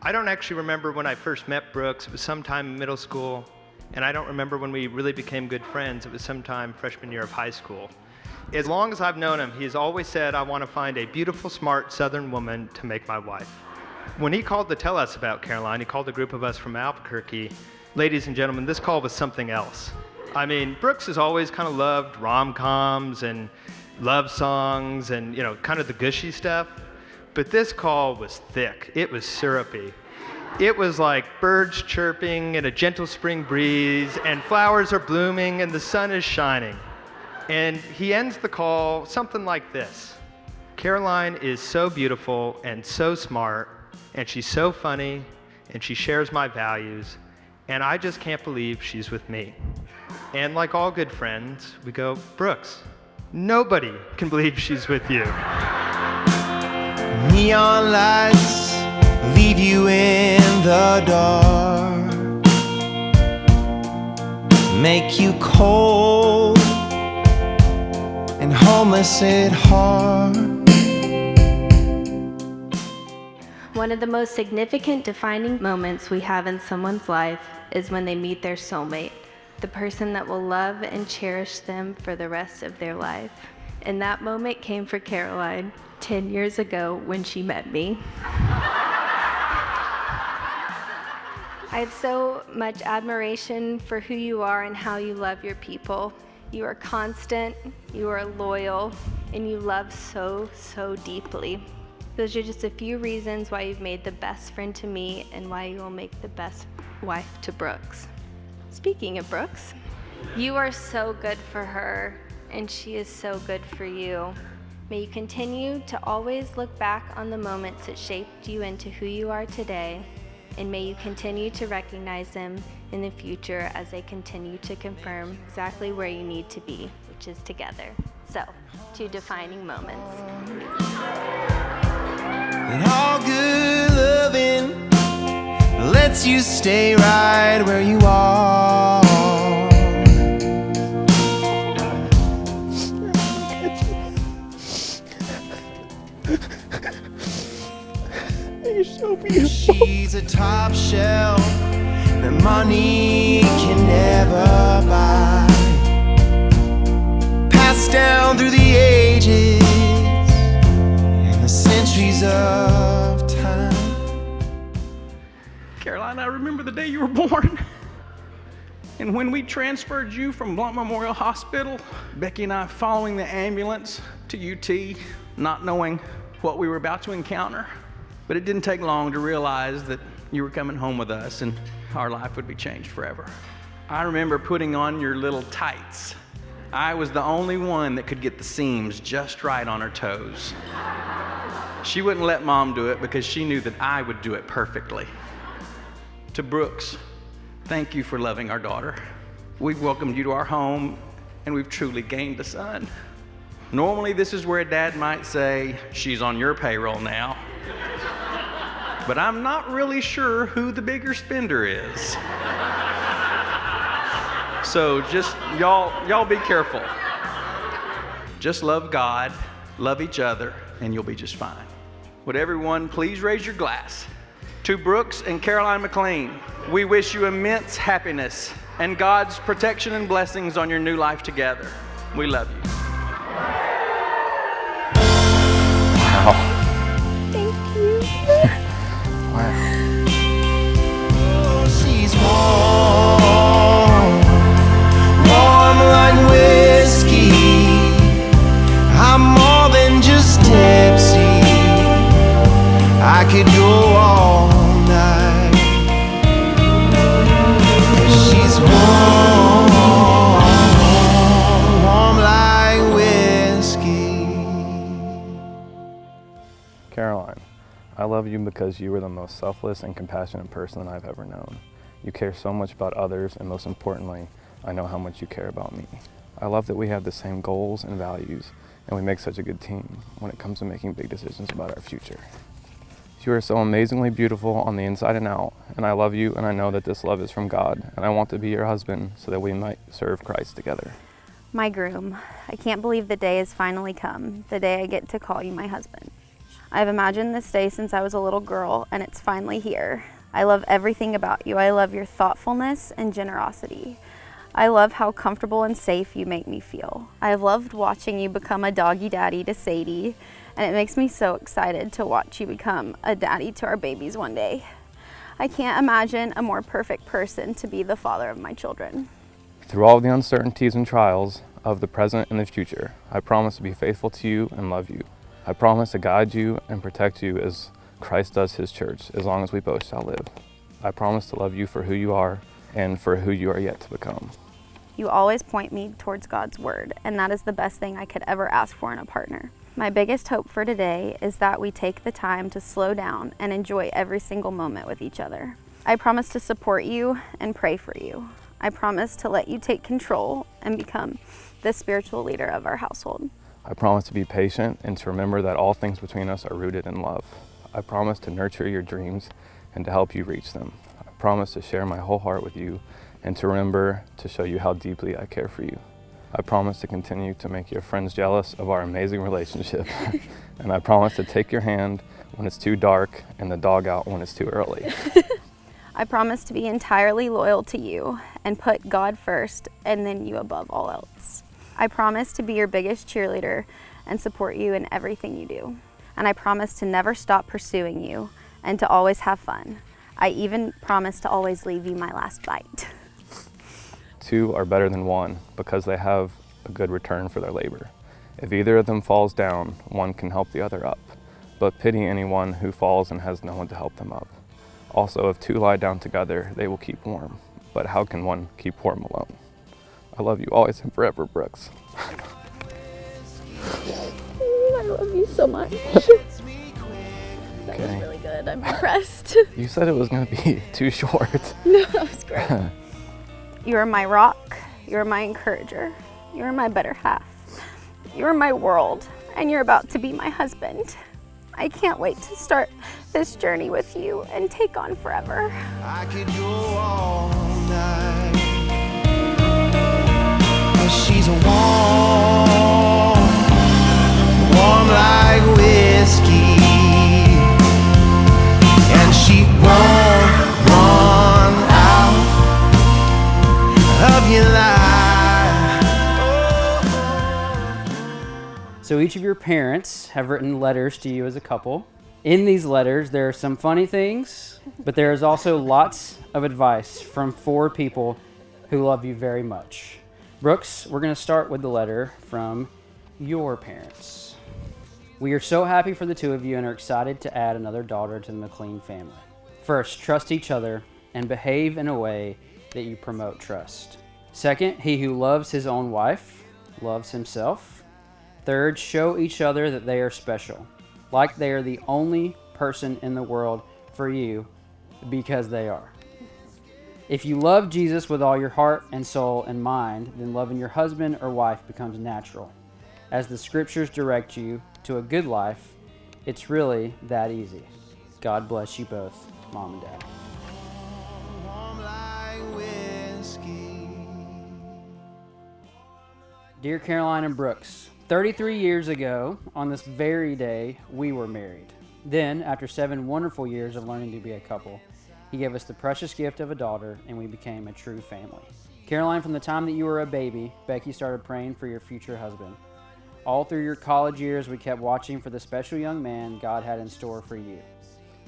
I don't actually remember when I first met Brooks. It was sometime in middle school. And I don't remember when we really became good friends. It was sometime freshman year of high school. As long as I've known him, he's always said, I want to find a beautiful, smart Southern woman to make my wife. When he called to tell us about Caroline, he called a group of us from Albuquerque. Ladies and gentlemen, this call was something else. I mean, Brooks has always kind of loved rom-coms and love songs and, kind of the gushy stuff. But this call was thick. It was syrupy. It was like birds chirping and a gentle spring breeze and flowers are blooming and the sun is shining. And he ends the call something like this. Caroline is so beautiful and so smart, and she's so funny, and she shares my values, and I just can't believe she's with me. And like all good friends, we go, Brooks, nobody can believe she's with you. Neon lights leave you in the dark, make you cold and homeless at heart. One of the most significant defining moments we have in someone's life is when they meet their soulmate, the person that will love and cherish them for the rest of their life. And that moment came for Caroline 10 years ago when she met me. I have so much admiration for who you are and how you love your people. You are constant, you are loyal, and you love so, so deeply. Those are just a few reasons why you've made the best friend to me and why you will make the best wife to Brooks. Speaking of Brooks, you are so good for her, and she is so good for you. May you continue to always look back on the moments that shaped you into who you are today, and may you continue to recognize them in the future as they continue to confirm exactly where you need to be, which is together. So, 2 defining moments. And all good loving lets you stay right where you are. You're so beautiful. She's a top shelf that money can never buy, passed down through the ages and the centuries of time. Caroline, I remember the day you were born. And when we transferred you from Blount Memorial Hospital, Becky and I following the ambulance to UT, not knowing what we were about to encounter. But it didn't take long to realize that you were coming home with us and our life would be changed forever. I remember putting on your little tights. I was the only one that could get the seams just right on her toes. She wouldn't let Mom do it because she knew that I would do it perfectly. To Brooks, thank you for loving our daughter. We've welcomed you to our home and we've truly gained a son. Normally this is where a dad might say, she's on your payroll now. But I'm not really sure who the bigger spender is. So just, y'all be careful. Just love God, love each other, and you'll be just fine. Would everyone please raise your glass? To Brooks and Caroline McLean, we wish you immense happiness and God's protection and blessings on your new life together. We love you. Wow. Thank you. Wow. Oh, she's warm, warm like whiskey. I'm more than just tipsy. I could go all night. She's warm, warm like whiskey. Caroline, I love you because you are the most selfless and compassionate person that I've ever known. You care so much about others, and most importantly, I know how much you care about me. I love that we have the same goals and values, and we make such a good team when it comes to making big decisions about our future. You are so amazingly beautiful on the inside and out, and I love you, and I know that this love is from God, and I want to be your husband so that we might serve Christ together. My groom, I can't believe the day has finally come, the day I get to call you my husband. I've imagined this day since I was a little girl, and it's finally here. I love everything about you. I love your thoughtfulness and generosity. I love how comfortable and safe you make me feel. I have loved watching you become a doggy daddy to Sadie, and it makes me so excited to watch you become a daddy to our babies one day. I can't imagine a more perfect person to be the father of my children. Through all the uncertainties and trials of the present and the future, I promise to be faithful to you and love you. I promise to guide you and protect you as Christ does his church, as long as we both shall live. I promise to love you for who you are and for who you are yet to become. You always point me towards God's word, and that is the best thing I could ever ask for in a partner. My biggest hope for today is that we take the time to slow down and enjoy every single moment with each other. I promise to support you and pray for you. I promise to let you take control and become the spiritual leader of our household. I promise to be patient and to remember that all things between us are rooted in love. I promise to nurture your dreams and to help you reach them. I promise to share my whole heart with you and to remember to show you how deeply I care for you. I promise to continue to make your friends jealous of our amazing relationship. And I promise to take your hand when it's too dark and the dog out when it's too early. I promise to be entirely loyal to you and put God first and then you above all else. I promise to be your biggest cheerleader and support you in everything you do. And I promise to never stop pursuing you and to always have fun. I even promise to always leave you my last bite. Two are better than one because they have a good return for their labor. If either of them falls down, one can help the other up. But pity anyone who falls and has no one to help them up. Also, if two lie down together, they will keep warm. But how can one keep warm alone? I love you always and forever, Brooks. I love you so much. That was really good. I'm impressed. You said it was going to be too short. No, that was great. You are my rock. You are my encourager. You are my better half. You are my world, and you're about to be my husband. I can't wait to start this journey with you and take on forever. I could go all night. 'Cause she's a warm like whiskey, and she won't run out of your life. So each of your parents have written letters to you as a couple. In these letters, there are some funny things, but there is also lots of advice from 4 people who love you very much. Brooks, we're going to start with the letter from your parents. We are so happy for the 2 of you and are excited to add another daughter to the McLean family. First, trust each other and behave in a way that you promote trust. Second, he who loves his own wife loves himself. Third, show each other that they are special, like they are the only person in the world for you, because they are. If you love Jesus with all your heart and soul and mind, then loving your husband or wife becomes natural. As the scriptures direct you to a good life, it's really that easy. God bless you both, Mom and Dad. Warm like whiskey. Dear Caroline and Brooks, 33 years ago, on this very day, we were married. Then, after 7 wonderful years of learning to be a couple, he gave us the precious gift of a daughter, and we became a true family. Caroline, from the time that you were a baby, Becky started praying for your future husband. All through your college years, we kept watching for the special young man God had in store for you.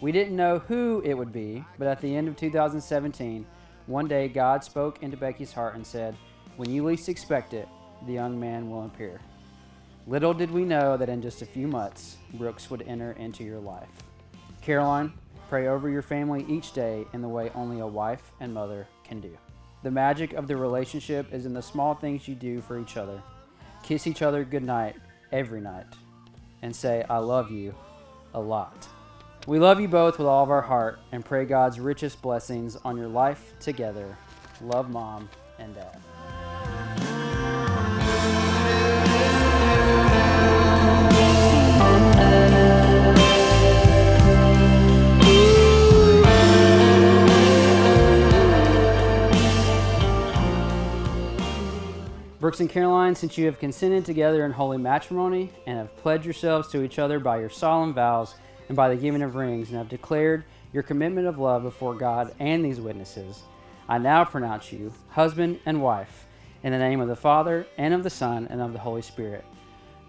We didn't know who it would be, but at the end of 2017, one day God spoke into Becky's heart and said, "When you least expect it, the young man will appear." Little did we know that in just a few months, Brooks would enter into your life. Caroline, pray over your family each day in the way only a wife and mother can do. The magic of the relationship is in the small things you do for each other. Kiss each other goodnight every night and say, "I love you," a lot. We love you both with all of our heart and pray God's richest blessings on your life together. Love, Mom and Dad. Brooks and Caroline, since you have consented together in holy matrimony and have pledged yourselves to each other by your solemn vows and by the giving of rings, and have declared your commitment of love before God and these witnesses, I now pronounce you husband and wife in the name of the Father and of the Son and of the Holy Spirit.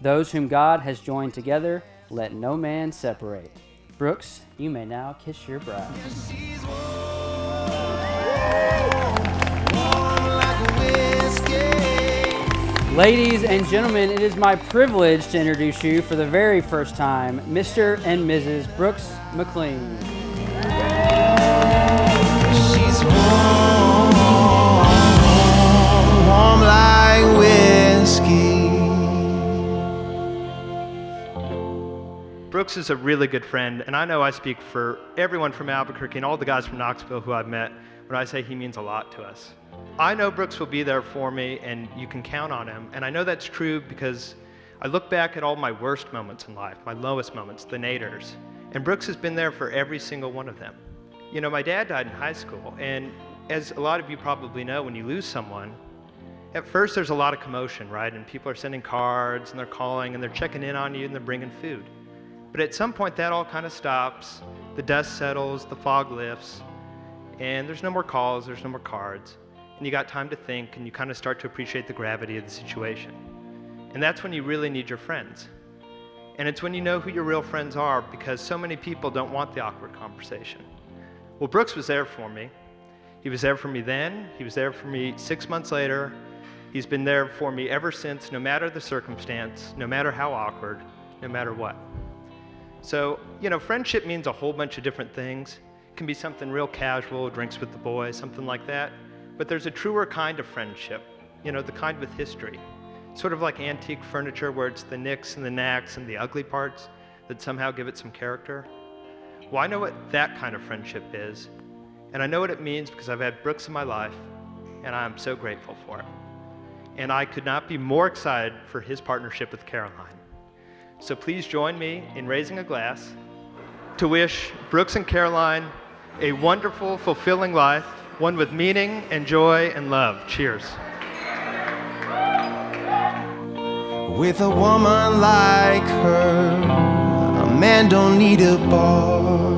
Those whom God has joined together, let no man separate. Brooks, you may now kiss your bride. Ladies and gentlemen, it is my privilege to introduce you for the very first time, Mr. and Mrs. Brooks McLean. She's warm like whiskey. Brooks is a really good friend, and I know I speak for everyone from Albuquerque and all the guys from Knoxville who I've met when I say he means a lot to us. I know Brooks will be there for me, and you can count on him, and I know that's true because I look back at all my worst moments in life, my lowest moments, the naders, and Brooks has been there for every single one of them. You know, my dad died in high school, and as a lot of you probably know, when you lose someone, at first there's a lot of commotion, right? And people are sending cards, and they're calling, and they're checking in on you, and they're bringing food. But at some point, that all kind of stops. The dust settles, the fog lifts, and there's no more calls, there's no more cards. And you got time to think, and you kind of start to appreciate the gravity of the situation. And that's when you really need your friends. And it's when you know who your real friends are, because so many people don't want the awkward conversation. Well, Brooks was there for me. He was there for me then, he was there for me 6 months later. He's been there for me ever since, no matter the circumstance, no matter how awkward, no matter what. So, you know, friendship means a whole bunch of different things. It can be something real casual, drinks with the boys, something like that. But there's a truer kind of friendship, you know, the kind with history. Sort of like antique furniture where it's the nicks and the knacks and the ugly parts that somehow give it some character. Well, I know what that kind of friendship is, and I know what it means because I've had Brooks in my life, and I'm so grateful for it. And I could not be more excited for his partnership with Caroline. So please join me in raising a glass to wish Brooks and Caroline a wonderful, fulfilling life, one with meaning and joy and love. Cheers. With a woman like her, a man don't need a bar.